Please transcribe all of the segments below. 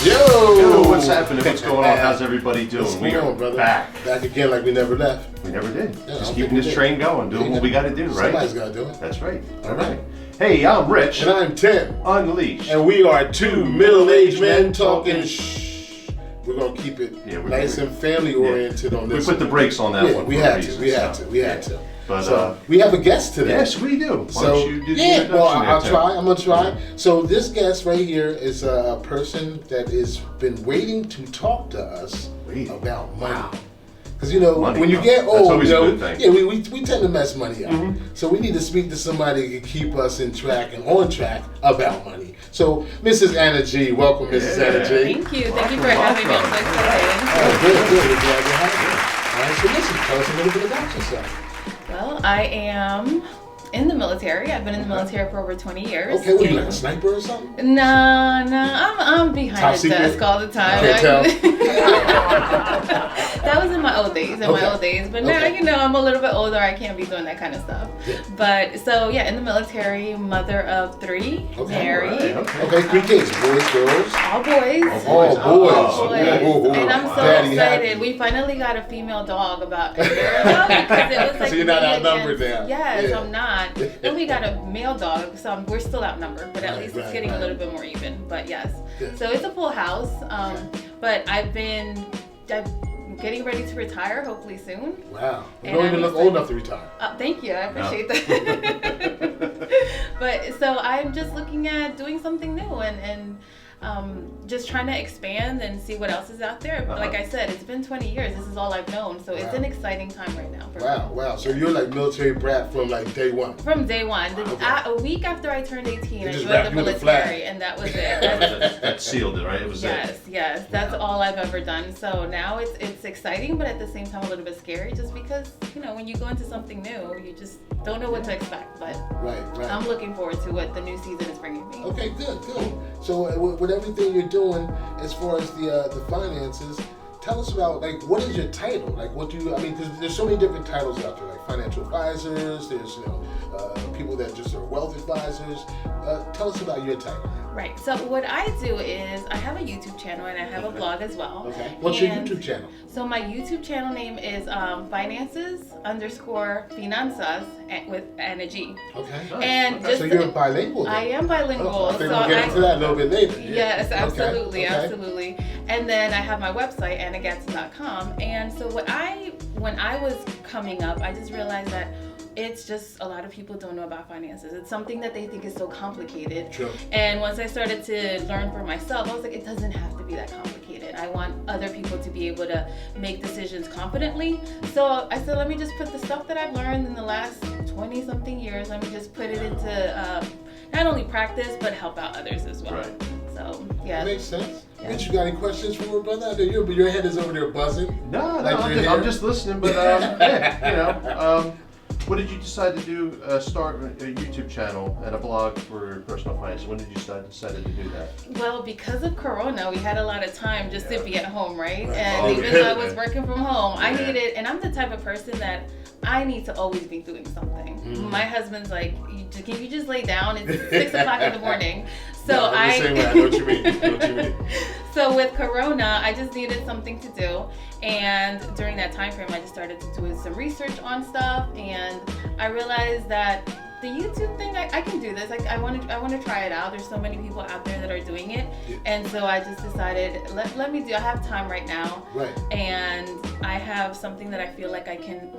Yo, what's happening? What's going on? How's everybody doing? We are brother? Back again like we never left. We never did. Yeah, just keeping this train going, doing what we got to do, right? Somebody's got to do it. That's right. All right. Hey, I'm Rich. And I'm Tim. Unleashed. And we are two middle-aged men talking shh. We're going to keep it nice and family-oriented on this. We put the brakes on that one. We had to. But so we have a guest today. Yes, we do. Why don't you do the introduction I'll there, try. I'm gonna try. So this guest right here is a person that has been waiting to talk to us about money. Because when you get old, we tend to mess money up. Mm-hmm. So we need to speak to somebody who can keep us in track and on track about money. So Mrs. Anna G, welcome, Mrs. Anna G. Thank you for having me. I'm so excited. Oh, good. We're glad to have you. All right, so listen, tell us a little bit about yourself. Well, I am in the military. I've been in the military for over 20 years. Okay, what are you, like a sniper or something? No, I'm behind the desk all the time. I can't tell. That was in my old days, But now, I'm a little bit older. I can't be doing that kind of stuff. Yeah. But, so, in the military, mother of 3, married. Okay, 3 kids, boys, girls? All boys. All boys. And I'm so excited. We finally got a female dog about a year ago because it was like so you're not outnumbered now. Yes, I'm not. Then we got a male dog, so we're still outnumbered, but at least it's getting a little bit more even. But yes, so it's a full house. But I'm getting ready to retire, hopefully soon. Wow, you don't even look old enough to retire. Thank you, I appreciate that. But so I'm just looking at doing something new and just trying to expand and see what else is out there. But like I said, it's been 20 years. This is all I've known. So it's an exciting time right now for me. Wow. So you're like military brat from like day one? From day one. A week after I turned 18, I joined the military, and that was it. That sealed it, right? It was Yes. That's all I've ever done. So now it's exciting, but at the same time a little bit scary just because, when you go into something new, you just don't know what to expect. But right. I'm looking forward to what the new season is bringing me. Okay, good. So with everything you're doing as far as the finances, tell us about what is your title? Because there's so many different titles out there, like financial advisors. There's people that just are wealth advisors. Tell us about your title. Right. So what I do is I have a YouTube channel and I have a blog as well. Okay. What's your YouTube channel? So my YouTube channel name is finances_finanzas with Anna G. Okay. And so you're bilingual then. I am bilingual. I think we'll get into that a little bit later. Yes, absolutely, Okay. absolutely. And then I have my website, annagatson.com. And so when I was coming up, I just realized that it's just a lot of people don't know about finances. It's something that they think is so complicated. True. And once I started to learn for myself, I was like, it doesn't have to be that complicated. I want other people to be able to make decisions confidently. So I said, let me just put the stuff that I've learned in the last 20-something years, let me just put it into not only practice, but help out others as well. Right. So, yeah. That makes sense. Yeah. Did you got any questions for my brother? I know your head is over there buzzing. No, I'm just listening, but what did you decide to do? Start a YouTube channel and a blog for personal finance. When did you decide to do that? Well, because of Corona, we had a lot of time just to be at home, right? And even though I was working from home, I needed, and I'm the type of person that I need to always be doing something. Mm-hmm. My husband's like, can you just lay down? It's 6 o'clock in the morning. So I know what you mean. So with Corona, I just needed something to do. And during that time frame, I just started to do some research on stuff. And I realized that the YouTube thing, I can do this. I want to try it out. There's so many people out there that are doing it. Yeah. And so I just decided, let me do. I have time right now. Right. And I have something that I feel like I can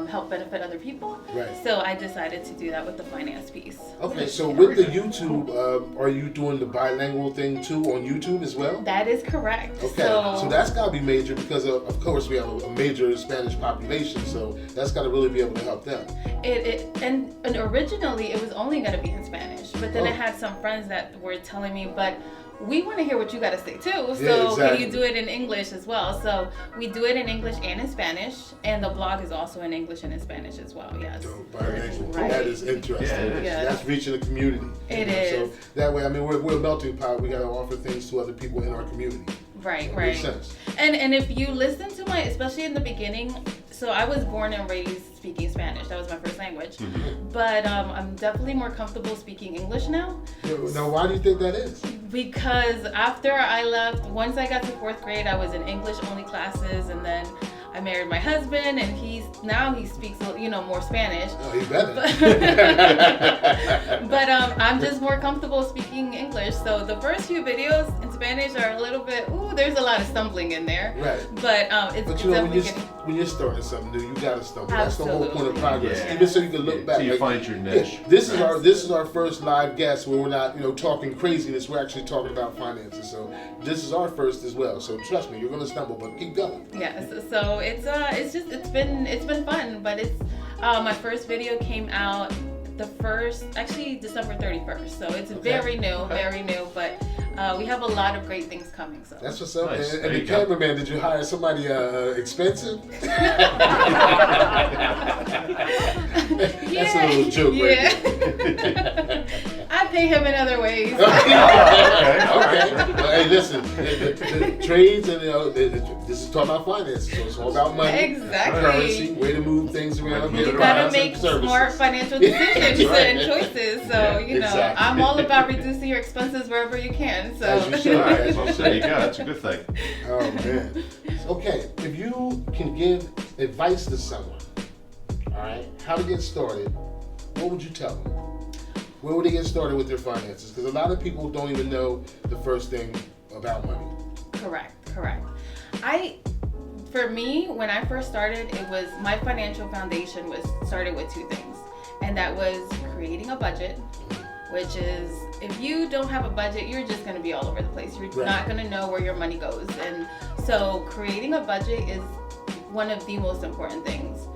help benefit other people. Right. So I decided to do that with the finance piece. Okay, so with the YouTube, are you doing the bilingual thing too on YouTube as well? That is correct. Okay, so that's got to be major because of course we have a major Spanish population, so that's got to really be able to help them. And originally it was only going to be in Spanish, but then I had some friends that were telling me, but we want to hear what you got to say too. So can you do it in English as well? So we do it in English and in Spanish, and the blog is also in English and in Spanish as well. Yes. Right. That is interesting. Yeah, that's reaching the community. It is. So that way, we're a melting pot. We got to offer things to other people in our community. Right. Makes sense. And if you listen to especially in the beginning, So I was born and raised speaking Spanish. That was my first language. Mm-hmm. But I'm definitely more comfortable speaking English now. Now, why do you think that is? Because after I left, once I got to 4th grade, I was in English only classes, and then I married my husband, and he speaks, more Spanish. Oh, he better. But I'm just more comfortable speaking English. So the first few videos in Spanish are a little bit, there's a lot of stumbling in there. Right. But it's definitely when you're starting something new, you gotta stumble. That's the whole point of Absolutely. progress. Yeah. Even so you can look back. So you find your niche. This is our first live guest where we're not talking craziness. We're actually talking about finances. So this is our first as well. So trust me, you're gonna stumble, but keep going. Yes. So it's been fun, but it's my first video came out December 31st. So it's very new, but we have a lot of great things coming. So that's what's up. Nice. And the cameraman, did you hire somebody expensive? That's a little joke, right? I pay him in other ways. Okay. Well, hey, listen, the trades and this is talking about finances, so it's all about money, Exactly. currency, way to move things around. You gotta make smart financial decisions and choices. So exactly. I'm all about reducing your expenses wherever you can. So As you should. All right, well, there you go. That's a good thing. Oh man. Okay, if you can give advice to someone, all right, how to get started, what would you tell them? Where would they get started with their finances? Because a lot of people don't even know the first thing about money. Correct. For me, when I first started, my financial foundation started with 2 things. And that was creating a budget, which is, if you don't have a budget, you're just going to be all over the place. You're not going to know where your money goes. And so creating a budget is one of the most important things.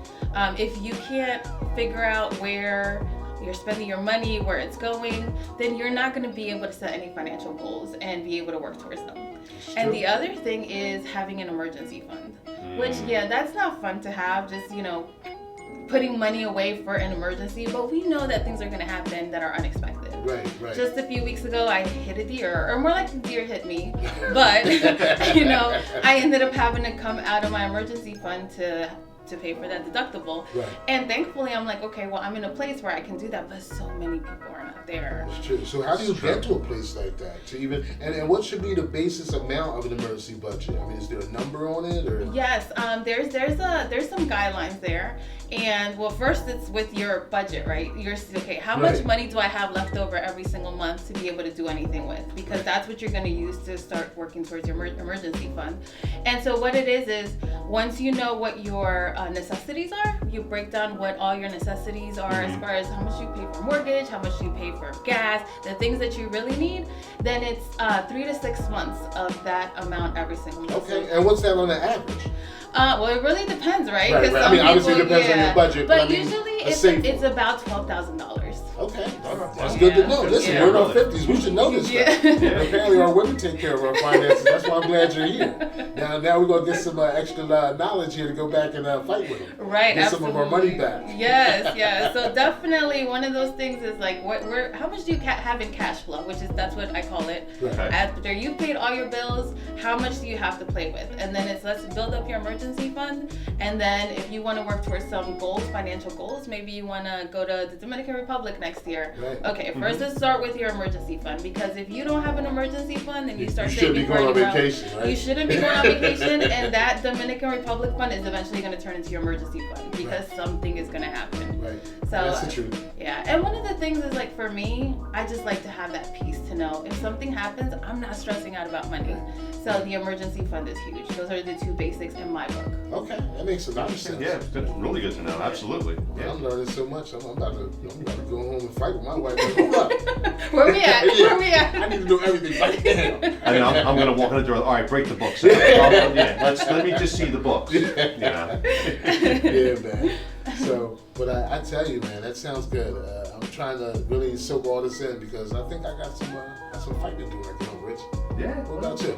If you can't figure out where you're spending your money, where it's going, then you're not going to be able to set any financial goals and be able to work towards them. And the other thing is having an emergency fund, which, that's not fun to have, just, putting money away for an emergency, but we know that things are going to happen that are unexpected. Right. Just a few weeks ago, I hit a deer, or more like the deer hit me, but, I ended up having to come out of my emergency fund to pay for that deductible. Right. And thankfully, I'm like, okay, well, I'm in a place where I can do that, but so many people are not there. That's true. So how do you get to a place like that? To even and what should be the basis amount of an emergency budget? I mean, is there a number on it, or? Yes, there's some guidelines there. And well, first it's with your budget, right? How much money do I have left over every single month to be able to do anything with? Because that's what you're going to use to start working towards your emergency fund. And so what it is once you know what your necessities are, you break down what all your necessities are as far as how much you pay for mortgage, how much you pay for gas, the things that you really need. Then it's 3 to 6 months of that amount every single month. Okay, and what's that on the average? Well, it really depends, right? Right. I mean, obviously it depends on your budget. But I mean, usually it's about $12,000. Okay, that's good to know. Listen, we're in our 50s. We should know this stuff. Apparently, our women take care of our finances. That's why I'm glad you're here. Now we're gonna get some extra knowledge here to go back and fight with them. Right. Get Absolutely. some of our money back. Yes. So definitely one of those things is like, how much do you have in cash flow? That's what I call it. Right. After you've paid all your bills, how much do you have to play with? And then let's build up your emergency fund. And then if you want to work towards some goals, financial goals, maybe you want to go to the Dominican Republic next year. Right. Okay, first let's start with your emergency fund, because if you don't have an emergency fund, then you start shouldn't be saving going on for anyone. vacation, right? You shouldn't be going on vacation, and that Dominican Republic fund is eventually going to turn into your emergency fund because something is going to happen. Right. So That's the truth. Yeah, and one of the things is, like, for me, I just like to have that peace to know if something happens, I'm not stressing out about money. So the emergency fund is huge. Those are the 2 basics in my book. Okay, that makes a lot of sense. Yeah, that's really good to know. Absolutely. Yeah. I'm learning so much. I'm about to go home and fight with my wife. Hold up. Where we at? Yeah. Where we at? I need to know everything right now. I mean, I'm going to walk in the door. All right, break the books. Let me just see the books. Yeah, man. So, but I tell you, man, that sounds good. I'm trying to really soak all this in because I think I got some fighting to do right now, Rich. Yeah. What about you?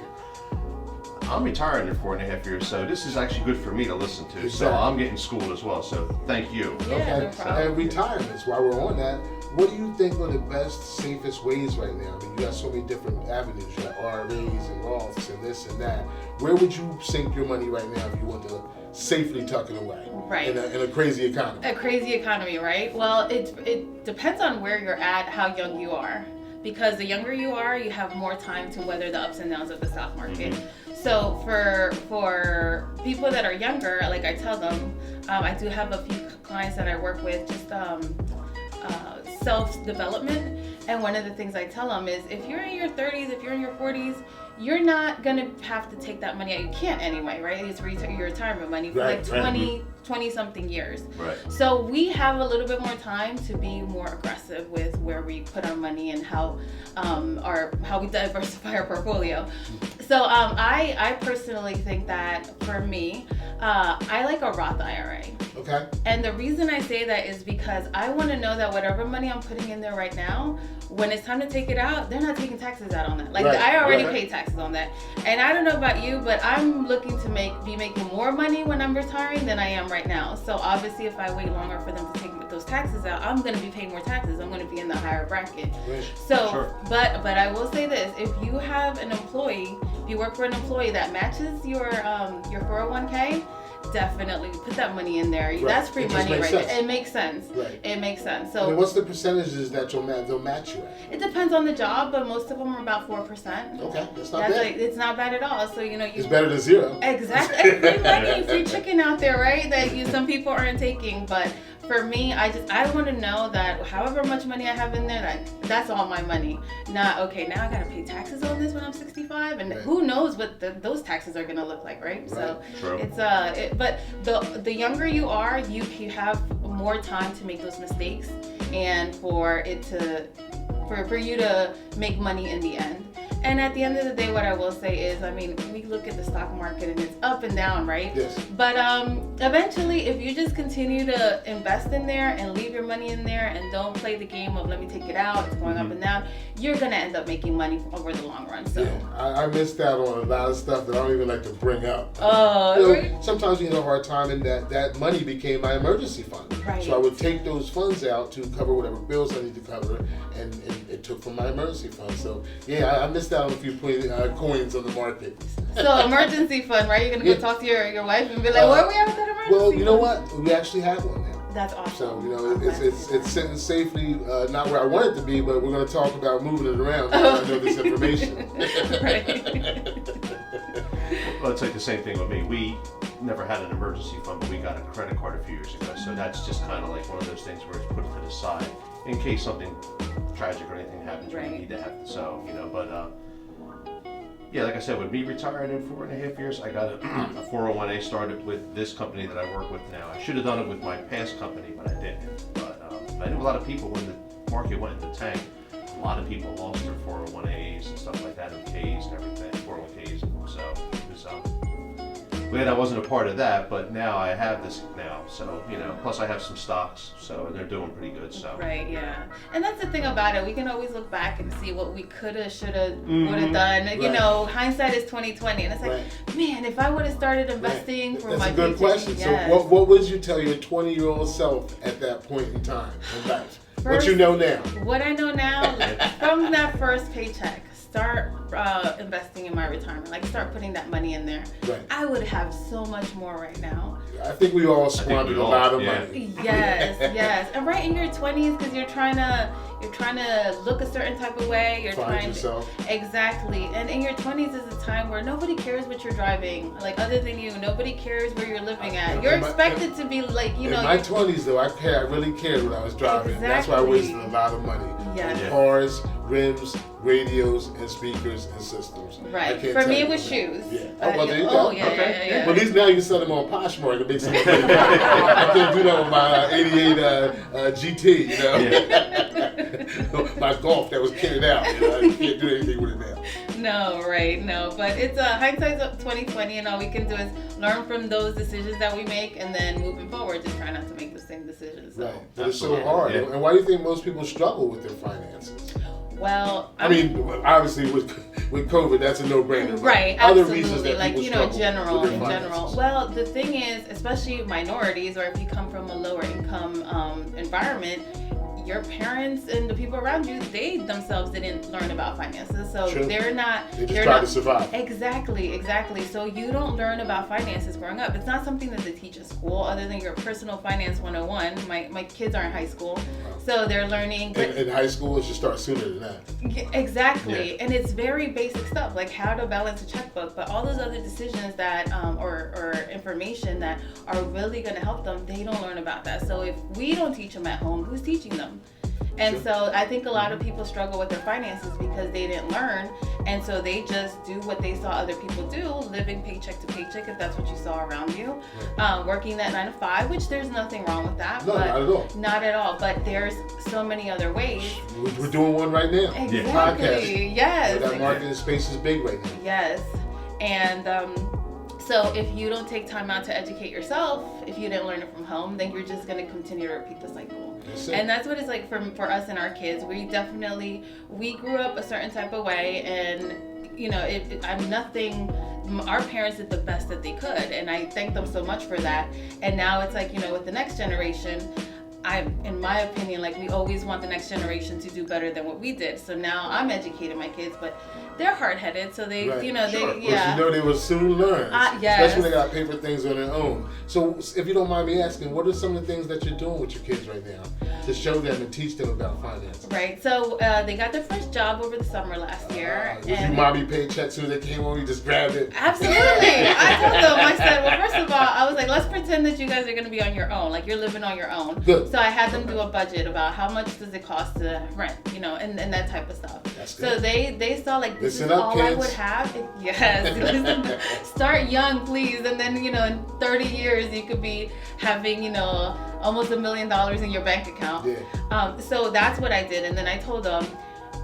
I'm retiring in 4.5 years, so this is actually good for me to listen to. So Exactly. I'm getting schooled as well. So thank you. Yeah, no problem. And retirements, while we're on that, what do you think are the best, safest ways right now? I mean, you got so many different avenues. You got RRAs and Roths and this and that. Where would you sink your money right now if you want to safely tuck it away. Right. In a crazy economy. A crazy economy, right? Well, it depends on where you're at, how young you are. Because the younger you are, you have more time to weather the ups and downs of the stock market. So for people that are younger, like I tell them, I do have a few clients that I work with, just self-development. And one of the things I tell them is, if you're in your 30s, if you're in your 40s, you're not going to have to take that money out. You can't anyway, right? It's your retirement money for like 20 something years. Right. So we have a little bit more time to be more aggressive with where we put our money and how we diversify our portfolio. So I personally think that for me, I like a Roth IRA. Okay. And the reason I say that is because I want to know that whatever money I'm putting in there right now, when it's time to take it out, they're not taking taxes out on that. Like I already pay taxes on that. And I don't know about you, but I'm looking to be making more money when I'm retiring than I am right now. So obviously, if I wait longer for them to take those taxes out, I'm going to be paying more taxes. I'm going to be in the higher bracket. Right. So, but I will say this: if you have an employee, if you work for an employee that matches your 401k. Definitely put that money in there. Right. That's free money, right? It makes sense. Right. It makes sense. So, what's the percentages that they'll match you at? It depends on the job, but most of them are about 4%. Okay, that's not bad. It's not bad at all. So it's better than zero. Exactly. Free money, free chicken out there, right? That some people aren't taking, but. For me, I want to know that however much money I have in there, that's all my money. Not, okay, now I got to pay taxes on this when I'm 65, and who knows what those taxes are going to look like, right? So True. But the younger you are, you have more time to make those mistakes, and for you to make money in the end. And at the end of the day, what I will say is, I mean, we look at the stock market and it's up and down, right? Yes. But eventually, if you just continue to invest in there and leave your money in there and don't play the game of let me take it out, it's going up and down, you're going to end up making money over the long run. So I missed out on a lot of stuff that I don't even like to bring up. Oh, sometimes you have a hard time, and that money became my emergency fund. Right. So I would take those funds out to cover whatever bills I need to cover, and it took from my emergency fund. So I missed out on a few coins on the market. So emergency fund, right? You're gonna go talk to your wife and be like, "Where we have that emergency?" Well, you know what? We actually have one now. That's awesome. So it's sitting safely, not where I want it to be, but we're going to talk about moving it around. I know this information. Right. Well, it's like the same thing with me. We never had an emergency fund, but we got a credit card a few years ago. So that's just kind of like one of those things where it's put to the side in case something tragic or anything happens. Right. We need to have it. So but like I said, with me retiring in 4.5 years, I got a 401a started with this company that I work with now. I should have done it with my past company, but I didn't. But I knew a lot of people when the market went in the tank. A lot of people lost their 401as and stuff like that, and Ks and everything, 401ks. So it was glad I wasn't a part of that. But now I have this now, so plus I have some stocks, so they're doing pretty good. So right, yeah, and that's the thing about it. We can always look back and see what we coulda, shoulda, woulda done. Right. Hindsight is 20/20, and it's like, man, if I would have started investing for my future. That's a good question. Yes. So, what would you tell your 20-year-old self at that point in time in life? What you know now? What I know now, from that first paycheck, start investing in my retirement. Like, start putting that money in there. Right. I would have so much more right now. I think we all squandered a lot of money. Yes. And right in your 20s, because you're trying to look a certain type of way. You're Find yourself. Exactly. And in your 20s is a time where nobody cares what you're driving. Like, other than you, nobody cares where you're living at. You're expected to be like, In my 20s, though, I really cared what I was driving. Exactly. That's why I wasted a lot of money. Yes. Cars, rims, radios, and speakers and systems. Right. For me, it was shoes. Yeah. There you go. Oh, yeah. But at least now you can sell them on Poshmark and make some money. I can't do that with my 88 GT, my Golf that was kitted out. I can't do anything with it now. No. But it's hindsight's 20/20, and all we can do is learn from those decisions that we make, and then moving forward, just try not to make the same decisions. So. Right. But it's so hard. Yeah. And why do you think most people struggle with their finances? Well, I mean, obviously with COVID, that's a no-brainer. Right, other absolutely. reasons that like, people struggle in general. Well, the thing is, especially minorities, or if you come from a lower income environment, your parents and the people around you, they themselves didn't learn about finances, so True. they're not. They just try to survive. Exactly. So you don't learn about finances growing up. It's not something that they teach at school, other than your personal finance 101. My kids are in high school, so they're learning. In high school, it should start sooner than that. Exactly, and it's very basic stuff like how to balance a checkbook, but all those other decisions that or information that are really going to help them, they don't learn about that. So if we don't teach them at home, who's teaching them? And so I think a lot of people struggle with their finances because they didn't learn, and so they just do what they saw other people do, living paycheck to paycheck, if that's what you saw around you, working that 9 to 5, which there's nothing wrong with that. No, but not at all. Not at all, but there's so many other ways. We're doing one right now. Exactly, Podcast. yes. That marketing space is big right now. Yes, and so if you don't take time out to educate yourself, if you didn't learn it from home, then you're just going to continue to repeat the cycle. And that's what it's like for us and our kids. We grew up a certain type of way, and you know, I'm nothing. Our parents did the best that they could, and I thank them so much for that. And now it's like, you know, with the next generation, in my opinion, like we always want the next generation to do better than what we did. So now I'm educating my kids, but they're hard-headed, so they, right. you know, sure. they, yeah. But you know, they will soon learn, yes. especially when they got to pay for things on their own. So, if you don't mind me asking, what are some of the things that you're doing with your kids right now to show them and teach them about finance? Right. So they got their first job over the summer last year. Was you mommy paycheck soon as they came home? You just grabbed it. Absolutely. I told them. I said, well, first of all, I was like, let's pretend that you guys are going to be on your own, like you're living on your own. Good. So I had them do a budget about how much does it cost to rent, you know, and that type of stuff. That's good. So they saw like this Listen is up, all kids. I would have. Yes. Start young, please, and then you know in 30 years you could be having, you know, almost $1 million in your bank account. Yeah. So that's what I did, and then I told them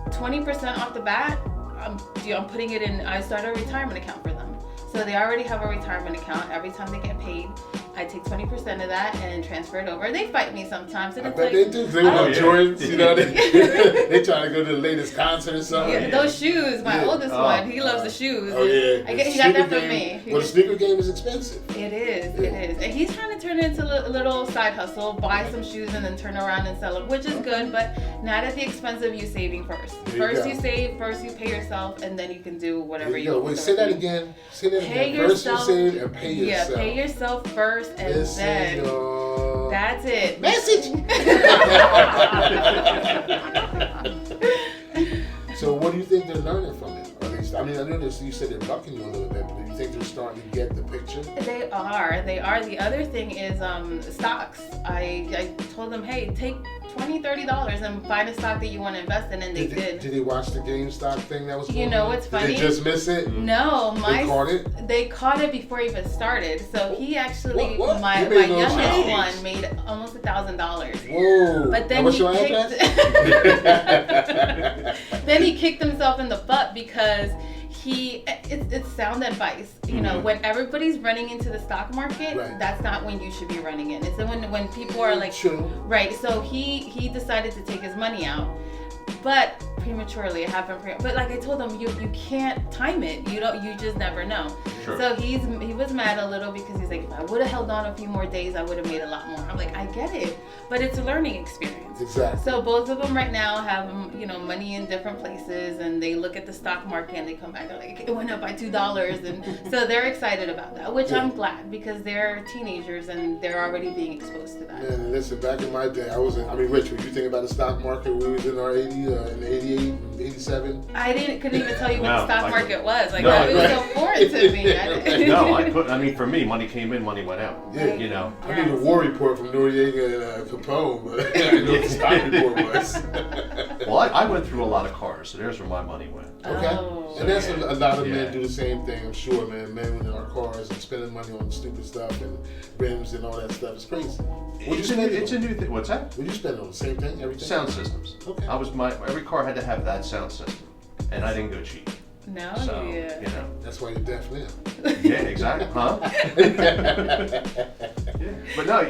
20% off the bat. I'm putting it in. I started a retirement account for them, so they already have a retirement account. Every time they get paid, I take 20% of that and transfer it over. They fight me sometimes, and I it's bet like, they do. They want Jordans, you know. They try to go to the latest concert or something. yeah, those shoes. My oldest one, he loves the shoes. Oh yeah, He got that from me. Well, the sneaker game is expensive. It is, and he's trying to turn it into a little side hustle, buy some shoes and then turn around and sell them, which is good, but not at the expense of you saving first. First you save, first you pay yourself, and then you can do whatever you want. Wait, say that again. Say that Pay again. First yourself, you save and pay yourself. Yeah, pay yourself first and then. That's it. Message. So what do you think they're learning from it? Or at least, I mean, I know you said they're bucking you a little bit, but do you think they're starting to get the picture? They are. The other thing is stocks. I told them, hey, take $20-$30 and find a stock that you want to invest in, and they did. Did they watch the GameStop thing that was going on? You know what's funny? Did they just miss it? No, they caught it? They caught it before it even started. So he actually, What? my youngest one made almost $1,000. Whoa! But then then he kicked himself in the butt because it's sound advice. You know, when everybody's running into the stock market, that's not when you should be running in. It's when people are like, right. So he decided to take his money out, but prematurely. It happened. But like I told him, you can't time it. You just never know. Sure. So he was mad a little because he's like, if I would have held on a few more days, I would have made a lot more. I'm like, I get it, but it's a learning experience. Exactly. So both of them right now have money in different places, and they look at the stock market and they come back. They're like, it went up by $2, and so they're excited about that, which I'm glad because they're teenagers and they're already being exposed to that. Man, listen, back in my day, Rich, when you think about the stock market, we was in our 88, 87. I couldn't even tell you what the stock market was. Like, it was so foreign to me. I mean, for me, money came in, money went out. Yeah. You know. I need a war report from Noriega and Capone, but I know what the stock report was. Well, I went through a lot of cars, so there's where my money went. Okay. Oh. And that's a lot of men do the same thing, I'm sure, man. Men in our cars and spending money on stupid stuff and rims and all that stuff. It's crazy. It's a new thing. What's that? What you spend on? The same thing? Everything? Sound systems. Okay. Every car had to have that sound system, and I didn't go cheap. No, So, yeah. you know. That's why you're deaf now. Yeah, exactly. Huh? Yeah. But no,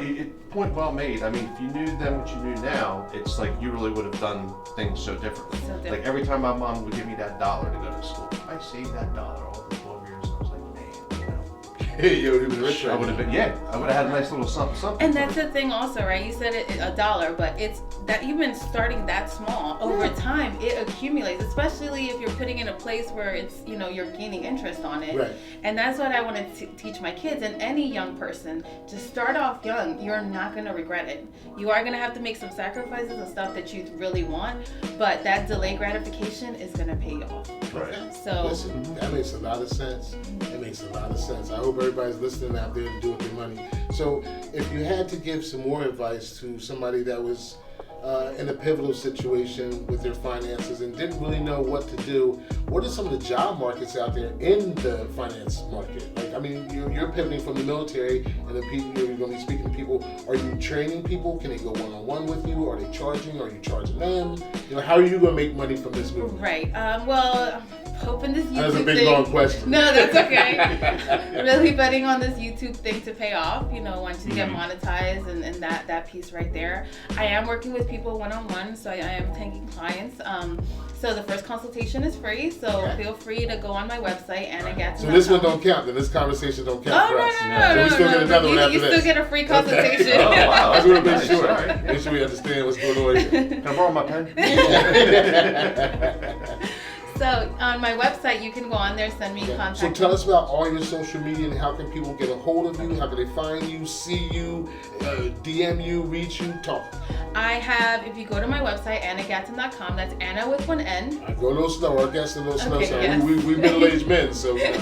point well made. I mean, if you knew then what you knew now, it's like you really would have done things so differently. Like every time my mom would give me that $1 to go to school, I saved that $1 all the 12 years. I was like, man, You would have been rich. I would have been, I would have had a nice little something. And that's the thing also, right? You said it $1, but it's that even starting that small, over time, it accumulates, especially if you're putting in a place where it's, you're gaining interest on it. Right. And that's what I want to teach my kids and any young person. Just start off young. You're not going to regret it. You are going to have to make some sacrifices and stuff that you really want, but that delayed gratification is going to pay you off. Right. So listen, that makes a lot of sense. It makes a lot of sense. I hope everybody's listening out there to do with their money. So if you had to give some more advice to somebody that was in a pivotal situation with their finances and didn't really know what to do, what are some of the job markets out there in the finance market? Like, I mean, you're pivoting from the military, and the people you're going to be speaking to people. Are you training people? Can they go one-on-one with you? Are they charging? Are you charging them? How are you going to make money from this movement? Right. Well, hoping this YouTube That's a big thing, long question. No, that's okay. Really betting on this YouTube thing to pay off. Once you get monetized and that piece right there. I am working with people one-on-one, so I am taking clients. So the first consultation is free. So feel free to go on my website and So this one don't count. Then this conversation don't count for us. No, we still get another one after you this. still get a free consultation. Okay. Oh, wow. I just want to make sure. Make sure we understand what's going on here. Can I borrow my pen? So on my website, you can go on there, send me contact. So tell us about all your social media and how can people get a hold of you? How can they find you, see you, DM you, reach you, talk? I have, if you go to my website, annagatson.com, that's Anna with one N. I go a little slow. Our guests a little slow. Okay, So yes. we middle-aged men, so I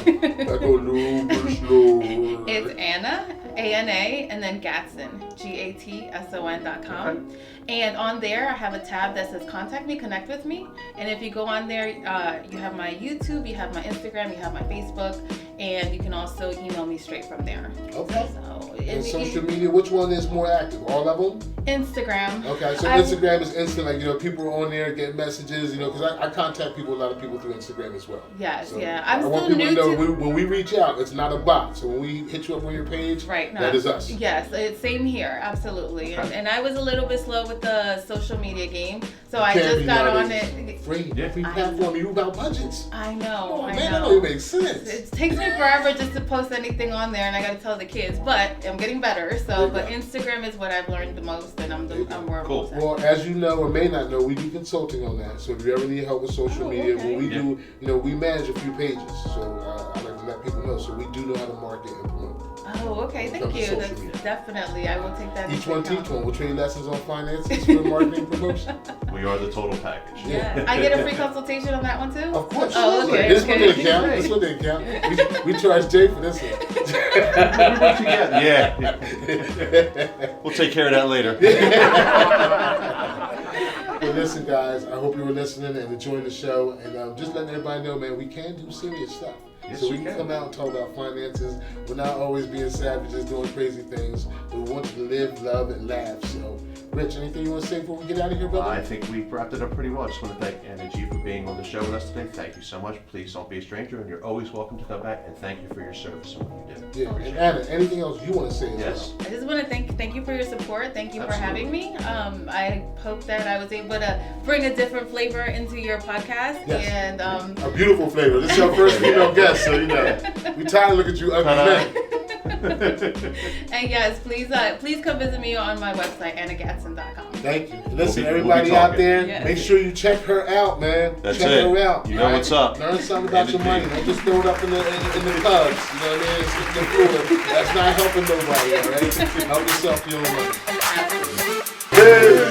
go a little slow. It's Anna, A-N-A, and then Gatson, Gatson.com. Okay. And on there, I have a tab that says Contact Me, Connect with Me. And if you go on there, you have my YouTube, you have my Instagram, you have my Facebook, and you can also email me straight from there. Okay. So, And social media, which one is more active? All of them? Instagram. Okay, so Instagram is instant. Like, people are on there getting messages, because I contact people, a lot of people through Instagram as well. Yes, So yeah. I I'm want still people new to know to... when we reach out, it's not a bot. So when we hit you up on your page, Right, no, that is us. Yes, it's same here, absolutely. Okay. And I was a little bit slow with the social media game, so I Can't just be got on nowadays. it. Free platform, you about budgets. I know, Oh, I man, know. that don't even make sense. It takes me forever just to post anything on there, and I gotta tell the kids, but I'm getting better. So, but Instagram is what I've learned the most, and I'm where I'm most at. Well, as you know or may not know, we do consulting on that. So if you ever need help with social media, okay. what we do, we manage a few pages. So I like to let people know. So we do know how to market and promote. Oh, okay, When it thank comes to you. social That's media. definitely, I will take that. Each into one account. teach one. We'll train lessons on finances for marketing and promotion. We are the total package. Yeah, I get a free consultation on that one too. Of course. Oh, okay. This one didn't count. This one didn't count. We charge Jay for this one. We work together. Yeah. We'll take care of that later. Well, listen, guys, I hope you were listening and enjoying the show. And just letting everybody know, man, we can do serious stuff. Yes, so we we can can. come out and talk about finances. We're not always being savages doing crazy things. We want you to live, love, and laugh. So, Rich, anything you want to say before we get out of here, brother? I think we wrapped it up pretty well. I just want to thank Anna G for being on the show with us today. Thank you so much. Please don't be a stranger, and you're always welcome to come back. And thank you for your service and what you do. Yeah, and Anna, anything else you want to say as Yes. well? I just want to thank you for your support. Thank you for Absolutely. having me. I hope that I was able to bring a different flavor into your podcast. Yes. And A beautiful flavor. This is your first female guest, so we tired of looking at you ugly men. and yes, please come visit me on my website, annagatson.com. Thank you. Listen, We'll be everybody out talking. there, Yes. make sure you check her out, man. That's check it. her out. You know what's up. Learn something about your Anna G. money. Don't just throw it up in the cubs. You know what I mean? It's in the fluid. That's not helping nobody, all right? Help yourself to your own money. Absolutely. Hey!